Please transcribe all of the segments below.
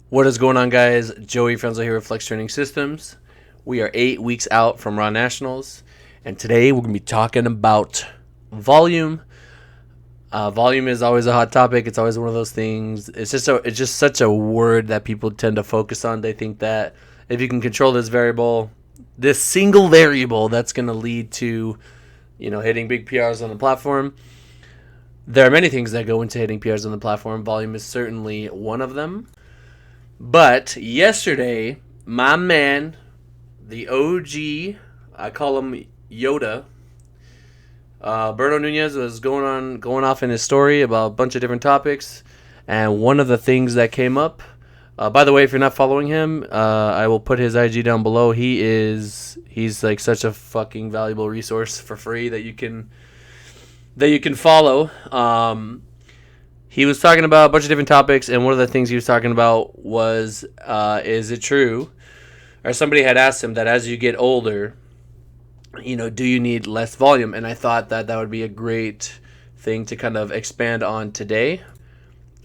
What is going on, guys? Joey Franzo here with Flex Training Systems. We are 8 weeks out from Raw Nationals, and today we're going to be talking about volume. Volume is always a hot topic. It's always one of those things. It's just such a word that people tend to focus on. They think that if you can control this single variable, that's going to lead to, hitting big PRs on the platform. There are many things that go into hitting PRs on the platform. Volume is certainly one of them. But yesterday, my man, the OG, I call him Yoda, Berto Nunez was going off in his story about a bunch of different topics, and one of the things that came up. By the way, if you're not following him, I will put his IG down below. He's like such a fucking valuable resource for free that you can follow. He was talking about a bunch of different topics, and one of the things he was talking about was, is it true? Or somebody had asked him that as you get older, do you need less volume? And I thought that would be a great thing to kind of expand on today.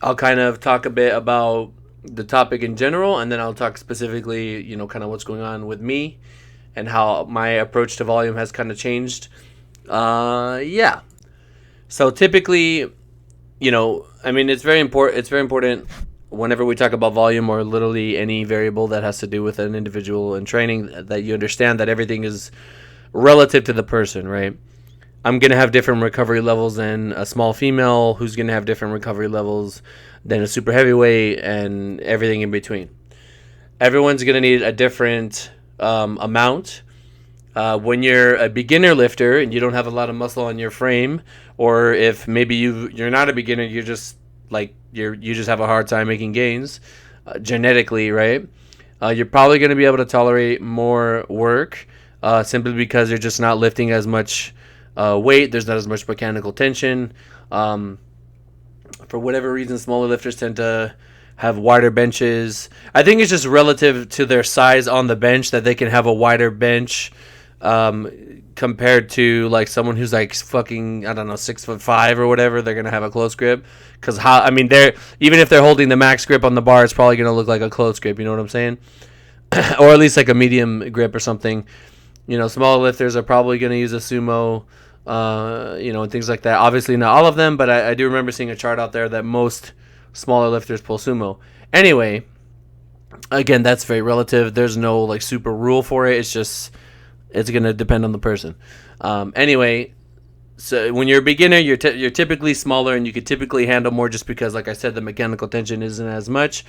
I'll kind of talk a bit about the topic in general, and then I'll talk specifically, kind of what's going on with me and how my approach to volume has kind of changed. Yeah. So typically, it's very important. It's very important whenever we talk about volume or literally any variable that has to do with an individual in training that you understand that everything is relative to the person, right? I'm going to have different recovery levels than a small female who's going to have different recovery levels than a super heavyweight and everything in between. Everyone's going to need a different amount. When you're a beginner lifter and you don't have a lot of muscle on your frame, or if maybe you're not a beginner, you're just you just have a hard time making gains genetically, right? You're probably going to be able to tolerate more work simply because you're just not lifting as much weight. There's not as much mechanical tension. For whatever reason, smaller lifters tend to have wider benches. I think it's just relative to their size on the bench that they can have a wider bench compared to like someone who's like fucking, I don't know, 6'5" or whatever. They're gonna have a close grip because they're even if they're holding the max grip on the bar, it's probably gonna look like a close grip. You know what I'm saying? Or at least like a medium grip or something. Smaller lifters are probably gonna use a sumo, and things like that. Obviously not all of them, but I do remember seeing a chart out there that most smaller lifters pull sumo. Anyway, again, that's very relative. There's no like super rule for it. It's going to depend on the person. Anyway, so when you're a beginner, you're typically smaller and you could typically handle more just because, like I said, the mechanical tension isn't as much.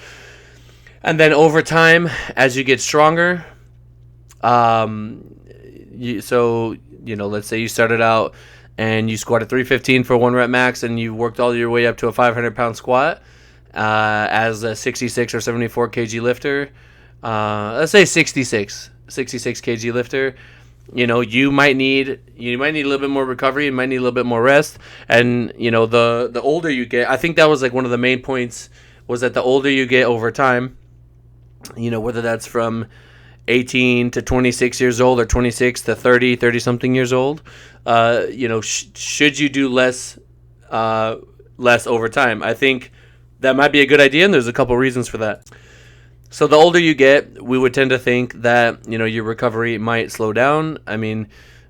And then over time, as you get stronger, let's say you started out and you squatted 315 for 1 rep max and you worked all your way up to a 500-pound squat as a 66 or 74 kg lifter. Let's say 66 kg lifter. You might need a little bit more recovery. You might need a little bit more rest. And the older you get, I think that was like one of the main points was that the older you get over time, whether that's from 18 to 26 years old or 26 to 30 something years old, should you do less over time? I think that might be a good idea, and there's a couple reasons for that. So the older you get, we would tend to think that, your recovery might slow down. I mean,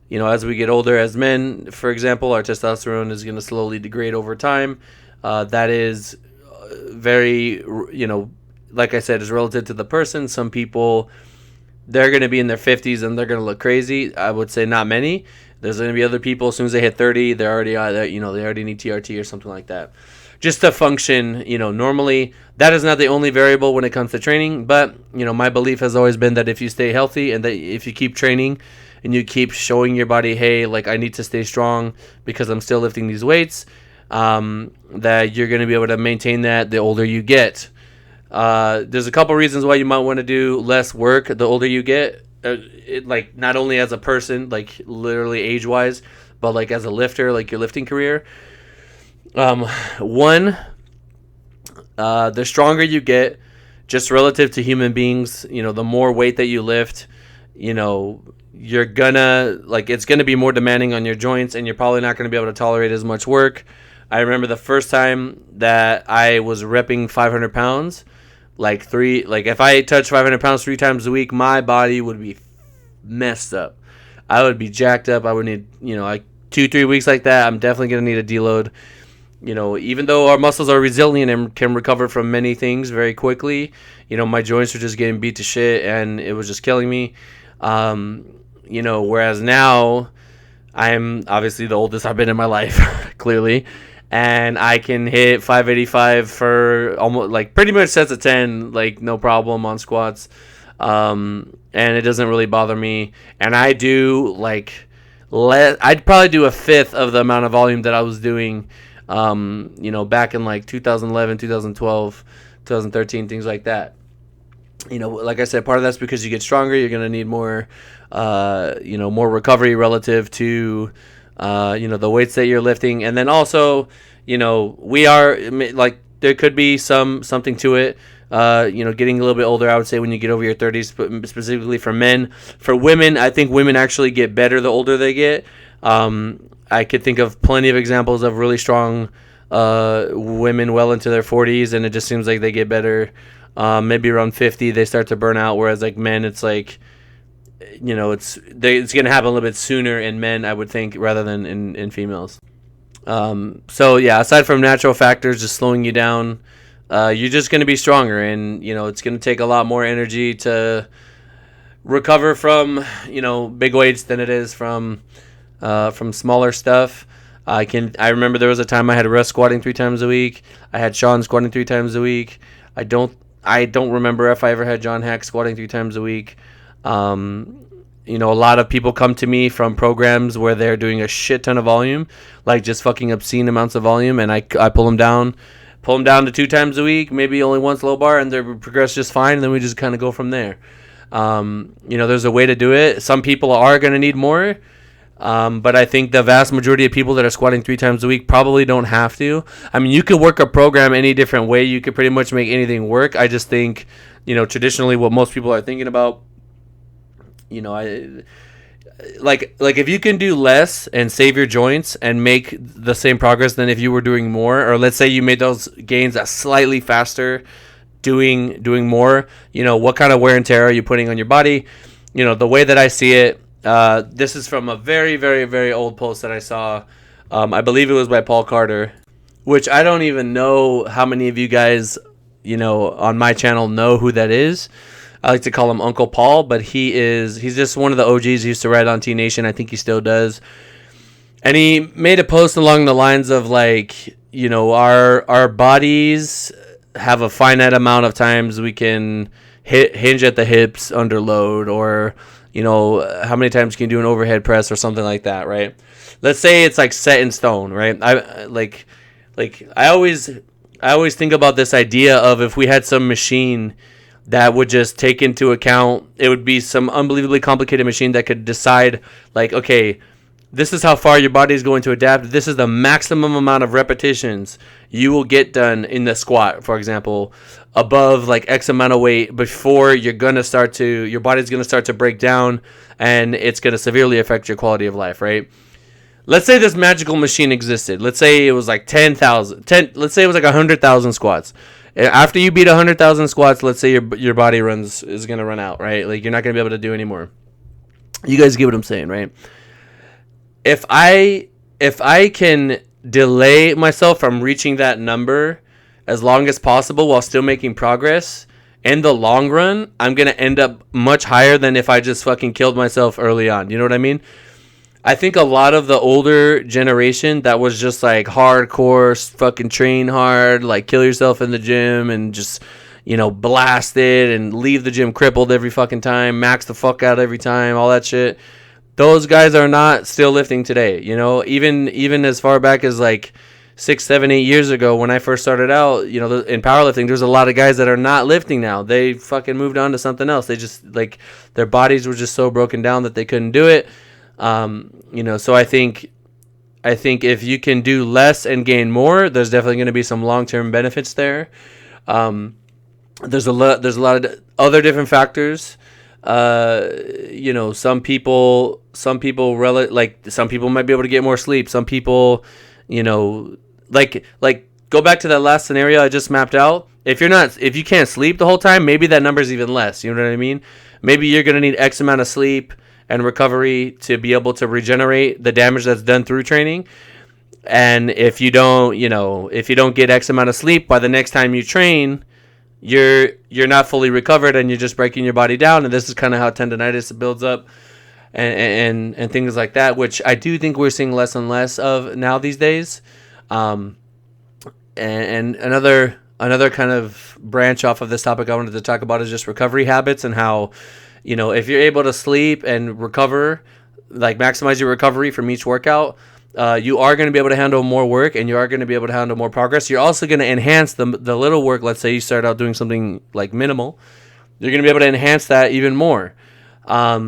as we get older as men, for example, our testosterone is going to slowly degrade over time. That is very, like I said, is relative to the person. Some people, they're going to be in their 50s and they're going to look crazy. I would say not many. There's going to be other people, as soon as they hit 30, they're already, they already need TRT or something like that. Just to function, normally. That is not the only variable when it comes to training, but, my belief has always been that if you stay healthy and that if you keep training and you keep showing your body, hey, like I need to stay strong because I'm still lifting these weights, that you're going to be able to maintain that the older you get. There's a couple reasons why you might want to do less work the older you get, like not only as a person, like literally age-wise, but like as a lifter, like your lifting career. One, the stronger you get, just relative to human beings, the more weight that you lift, you're gonna, it's gonna be more demanding on your joints, and you're probably not gonna be able to tolerate as much work. I remember the first time that I was repping 500 pounds, Like if I touch 500 pounds 3 times a week, my body would be messed up. I would be jacked up. I would need, like 2-3 weeks like that. I'm definitely gonna need a deload. Even though our muscles are resilient and can recover from many things very quickly, my joints were just getting beat to shit, and it was just killing me. Whereas now I'm obviously the oldest I've been in my life, clearly, and I can hit 585 for almost like pretty much sets of 10, like no problem on squats, and it doesn't really bother me. And I do I'd probably do a fifth of the amount of volume that I was doing, back in like 2011, 2012, 2013, things like that. Like I said, part of that's because you get stronger. You're gonna need more, more recovery relative to, the weights that you're lifting, and then also, we are like there could be something to it. Getting a little bit older, I would say when you get over your 30s, but specifically for men. For women, I think women actually get better the older they get. I could think of plenty of examples of really strong women well into their 40s, and it just seems like they get better. Maybe around 50 they start to burn out, whereas like men, it's like, it's going to happen a little bit sooner in men, I would think, rather than in females. So yeah, aside from natural factors just slowing you down, you're just going to be stronger, and it's going to take a lot more energy to recover from big weights than it is from smaller stuff. I remember there was a time I had Russ squatting 3 times a week. I had Sean squatting 3 times a week. I don't remember if I ever had John Hack squatting 3 times a week. A lot of people come to me from programs where they're doing a shit ton of volume, like just fucking obscene amounts of volume, and I pull them down to 2 times a week, maybe only once low bar, and they progress just fine, and then we just kind of go from there. There's a way to do it. Some people are going to need more. But I think the vast majority of people that are squatting 3 times a week probably don't have to. I mean, you could work a program any different way. You could pretty much make anything work. I just think, traditionally what most people are thinking about, if you can do less and save your joints and make the same progress than if you were doing more, or let's say you made those gains slightly faster doing more, what kind of wear and tear are you putting on your body? The way that I see it, this is from a very, very, very old post that I saw. I believe it was by Paul Carter, which I don't even know how many of you guys, on my channel know who that is. I like to call him Uncle Paul, but he's just one of the OGs. He used to write on T Nation. I think he still does. And he made a post along the lines of our bodies have a finite amount of times we can hinge at the hips under load, or how many times can you do an overhead press or something like that, right? Let's say it's like set in stone, right? I always think about this idea of if we had some machine that would just take into account, it would be some unbelievably complicated machine that could decide, okay, this is how far your body is going to adapt. This is the maximum amount of repetitions you will get done in the squat, for example, above X amount of weight before your body's going to start to break down, and it's going to severely affect your quality of life, right? Let's say this magical machine existed. Let's say it was let's say it was 100,000 squats. After you beat 100,000 squats, let's say your body is going to run out, right? You're not going to be able to do anymore. You guys get what I'm saying, right? If I can delay myself from reaching that number as long as possible while still making progress, in the long run, I'm going to end up much higher than if I just fucking killed myself early on. You know what I mean? I think a lot of the older generation that was just hardcore, fucking train hard, kill yourself in the gym and just, blast it and leave the gym crippled every fucking time, max the fuck out every time, all that shit. Those guys are not still lifting today, even as far back as 6, 7, 8 years ago when I first started out, in powerlifting, there's a lot of guys that are not lifting now. They fucking moved on to something else. They just their bodies were just so broken down that they couldn't do it. So I think if you can do less and gain more, there's definitely going to be some long-term benefits there. There's a lot of other different factors. Some people some people might be able to get more sleep. Some people, go back to that last scenario I just mapped out. if you can't sleep the whole time, maybe that number is even less. You know what I mean? Maybe you're gonna need X amount of sleep and recovery to be able to regenerate the damage that's done through training. And if you don't, if you don't get X amount of sleep, by the next time you train, you're not fully recovered and you're just breaking your body down. And this is kind of how tendonitis builds up and things like that, which I do think we're seeing less and less of now these days. And another kind of branch off of this topic I wanted to talk about is just recovery habits and how, if you're able to sleep and recover, like maximize your recovery from each workout, you are going to be able to handle more work and you are going to be able to handle more progress. You're also going to enhance the little work. Let's say you start out doing something like minimal. You're going to be able to enhance that even more. I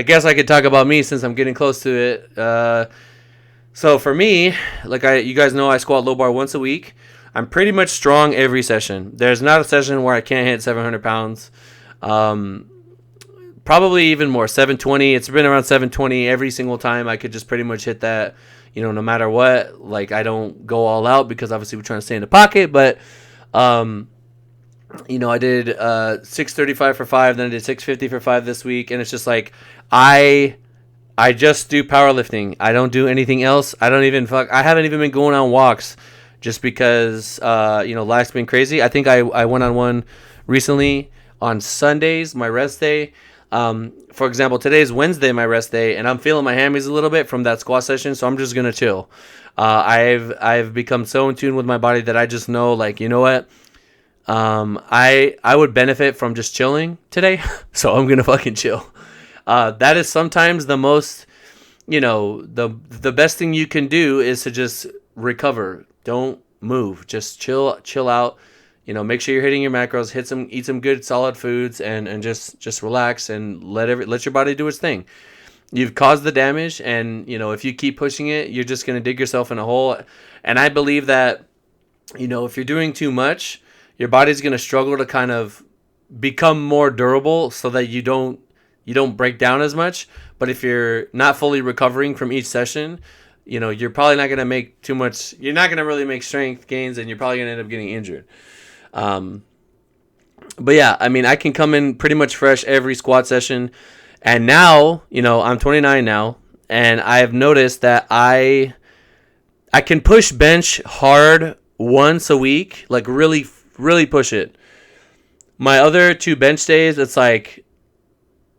guess I could talk about me since I'm getting close to it. So for me, you guys know, I squat low bar once a week. I'm pretty much strong every session. There's not a session where I can't hit 700 pounds. Probably even more, 720. It's been around 720 every single time. I could just pretty much hit that, no matter what. Like, I don't go all out because obviously we're trying to stay in the pocket. But, I did 635 for 5, then I did 650 for 5 this week. And it's just like, I just do powerlifting. I don't do anything else. I haven't even been going on walks just because, life's been crazy. I think I went on one recently on Sundays, my rest day. For example, today's Wednesday, my rest day, and I'm feeling my hammies a little bit from that squat session, so I'm just gonna chill. I've become so in tune with my body that I just know, like, you know what? I would benefit from just chilling today, so I'm gonna fucking chill. That is sometimes the most, the best thing you can do is to just recover. Don't move. Just chill out. Make sure you're hitting your macros, eat some good solid foods, and just relax and let your body do its thing. You've caused the damage, and if you keep pushing it, you're just gonna dig yourself in a hole. And I believe that if you're doing too much, your body's gonna struggle to kind of become more durable, so that you don't break down as much. But if you're not fully recovering from each session, you're probably not gonna make too much. You're not gonna really make strength gains, and you're probably gonna end up getting injured. But yeah, I mean, I can come in pretty much fresh every squat session. And now, I'm 29 now, and I have noticed that I can push bench hard once a week, like really, really push it. My other 2 bench days, it's like,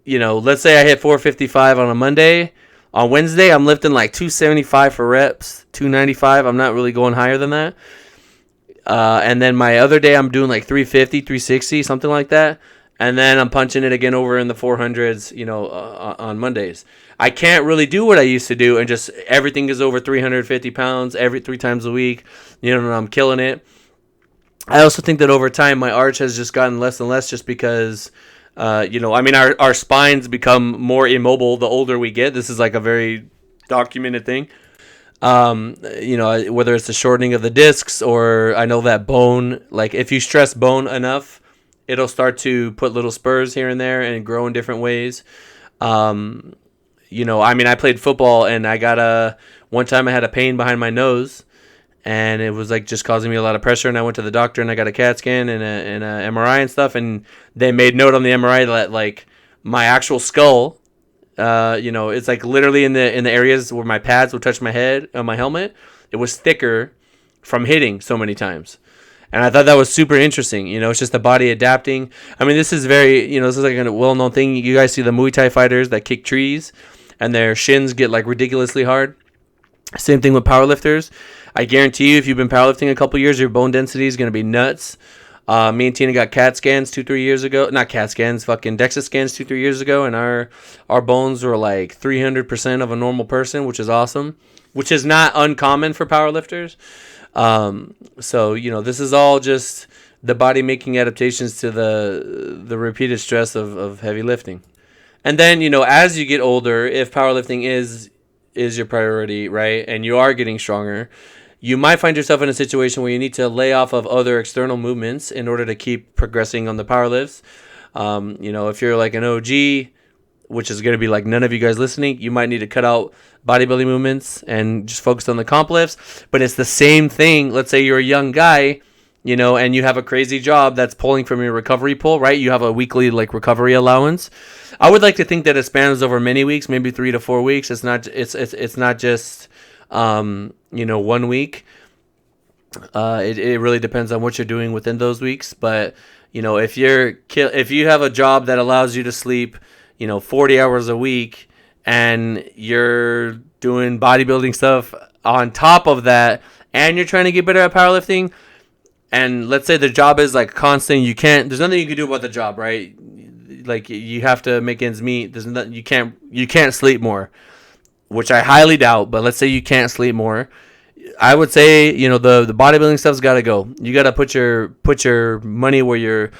let's say I hit 455 on a Monday. On Wednesday, I'm lifting like 275 for reps, 295. I'm not really going higher than that. And then my other day, I'm doing like 350, 360, something like that. And then I'm punching it again over in the 400s, on Mondays. I can't really do what I used to do and just everything is over 350 pounds every 3 times a week. I'm killing it. I also think that over time, my arch has just gotten less and less just because, our spines become more immobile the older we get. This is like a very documented thing. Whether it's the shortening of the discs, or I know that bone, like if you stress bone enough, it'll start to put little spurs here and there and grow in different ways. I played football and I got one time I had a pain behind my nose and it was like just causing me a lot of pressure, and I went to the doctor and I got a CAT scan and a MRI and stuff, and they made note on the MRI that like my actual skull, it's like literally in the areas where my pads would touch my head on my helmet, it was thicker from hitting so many times. And I thought that was super interesting. It's just the body adapting. I mean, this is very, this is like a well-known thing. You guys see the Muay Thai fighters that kick trees and their shins get like ridiculously hard. Same thing with powerlifters. I guarantee you, if you've been powerlifting a couple years, your bone density is going to be nuts. Me and Tina got CAT scans 2-3 years ago. Not CAT scans, fucking DEXA scans 2-3 years ago, and our bones were like 300% of a normal person, which is awesome, which is not uncommon for powerlifters. So this is all just the body making adaptations to the repeated stress of heavy lifting. And then as you get older, if powerlifting is your priority, right, and you are getting stronger, you might find yourself in a situation where you need to lay off of other external movements in order to keep progressing on the power lifts. If you're like an OG, which is going to be like none of you guys listening, you might need to cut out bodybuilding movements and just focus on the comp lifts. But it's the same thing. Let's say you're a young guy, you know, and you have a crazy job that's pulling from your recovery pool, right? You have a weekly like recovery allowance. I would like to think that it spans over many weeks, maybe 3 to 4 weeks. It's not just 1 week. It really depends on what you're doing within those weeks. But you know, if you have a job that allows you to sleep, 40 hours a week, and you're doing bodybuilding stuff on top of that, and you're trying to get better at powerlifting, and let's say the job is like constant, there's nothing you can do about the job, right? Like you have to make ends meet. There's nothing, you can't sleep more, which I highly doubt. But let's say you can't sleep more. I would say, the bodybuilding stuff's got to go. You got to put your money where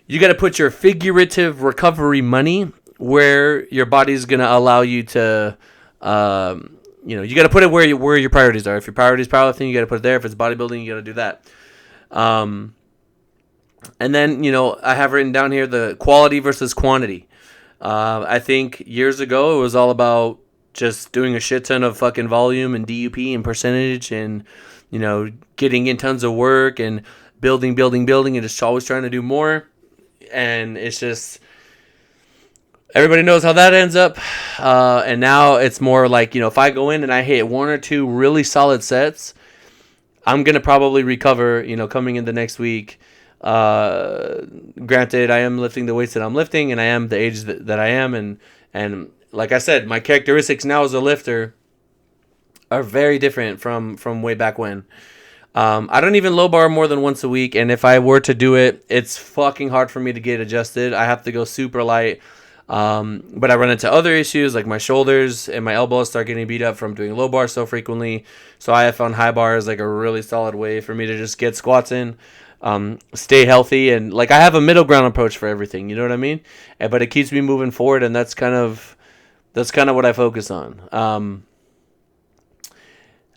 you got to put your figurative recovery money where your body's going to allow you to, you got to put it where your priorities are. If your priority is powerlifting, you got to put it there. If it's bodybuilding, you got to do that. And then, I have written down here the quality versus quantity. I think years ago it was all about just doing a shit ton of fucking volume and DUP and percentage and, getting in tons of work and building and just always trying to do more. And it's just, everybody knows how that ends up. And now it's more like, if I go in and I hit 1 or 2 really solid sets, I'm going to probably recover, coming in the next week. Granted, I am lifting the weights that I'm lifting, and I am the age that I am. And like I said, my characteristics now as a lifter are very different from way back when. I don't even low bar more than once a week. And if I were to do it, it's fucking hard for me to get adjusted. I have to go super light. But I run into other issues like my shoulders and my elbows start getting beat up from doing low bar so frequently. So I have found high bar is like a really solid way for me to just get squats in, stay healthy, and like I have a middle ground approach for everything. You know what I mean? But it keeps me moving forward, and that's kind of what I focus on.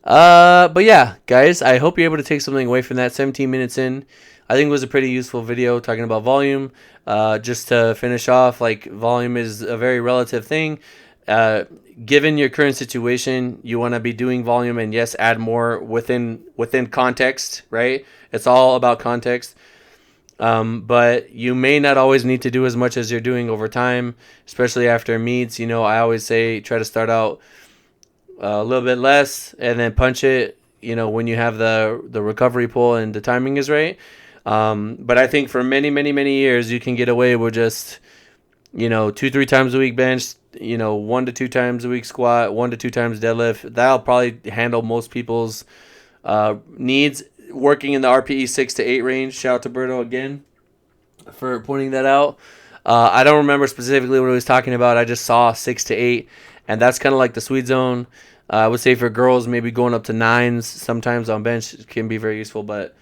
But yeah, guys, I hope you're able to take something away from that. 17 minutes in, I think it was a pretty useful video talking about volume. Just to finish off, like volume is a very relative thing. Given your current situation, you want to be doing volume and yes, add more within context, right? It's all about context. But you may not always need to do as much as you're doing over time, especially after meets. I always say try to start out a little bit less and then punch it, when you have the recovery pull and the timing is right. But I think for many, many, many years, you can get away with just, 2-3 times a week bench, 1 to 2 times a week squat, 1 to 2 times deadlift. That'll probably handle most people's needs. Working in the RPE 6 to 8 range. Shout out to Berto again for pointing that out. I don't remember specifically what he was talking about. I just saw 6 to 8, and that's kind of like the sweet zone. I would say for girls, maybe going up to 9s sometimes on bench can be very useful. But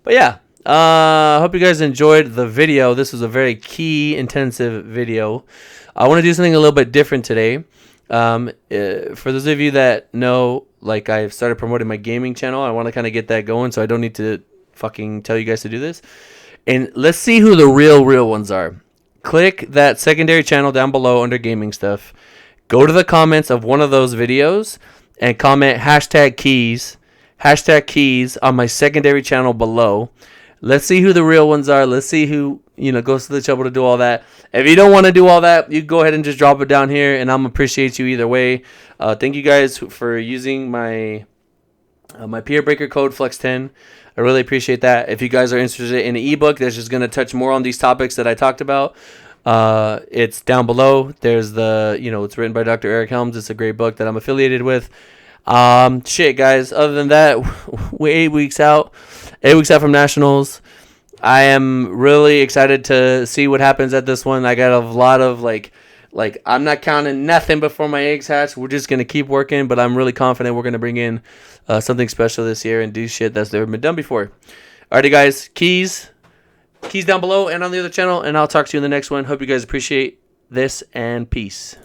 yeah. I hope you guys enjoyed the video. This was a very key intensive video. I want to do something a little bit different today. For those of you that know, like I've started promoting my gaming channel, I want to kind of get that going so I don't need to fucking tell you guys to do this. And let's see who the real ones are. Click that secondary channel down below under gaming stuff. Go to the comments of one of those videos and comment #keys on my secondary channel below. Let's see who the real ones are. Let's see who, goes to the trouble to do all that. If you don't want to do all that, you go ahead and just drop it down here, and I'm appreciate you either way. Thank you guys for using my peer breaker code Flex10. I really appreciate that. If you guys are interested in an ebook that's just going to touch more on these topics that I talked about, it's down below. There's it's written by Dr. Eric Helms. It's a great book that I'm affiliated with. Shit, guys. Other than that, we're 8 weeks out. 8 weeks out from nationals. I am really excited to see what happens at this one. I got a lot of like I'm not counting nothing before my eggs hatch. We're just gonna keep working, but I'm really confident we're gonna bring in something special this year and do shit that's never been done before. Alrighty, guys. Keys down below and on the other channel, and I'll talk to you in the next one. Hope you guys appreciate this, and peace.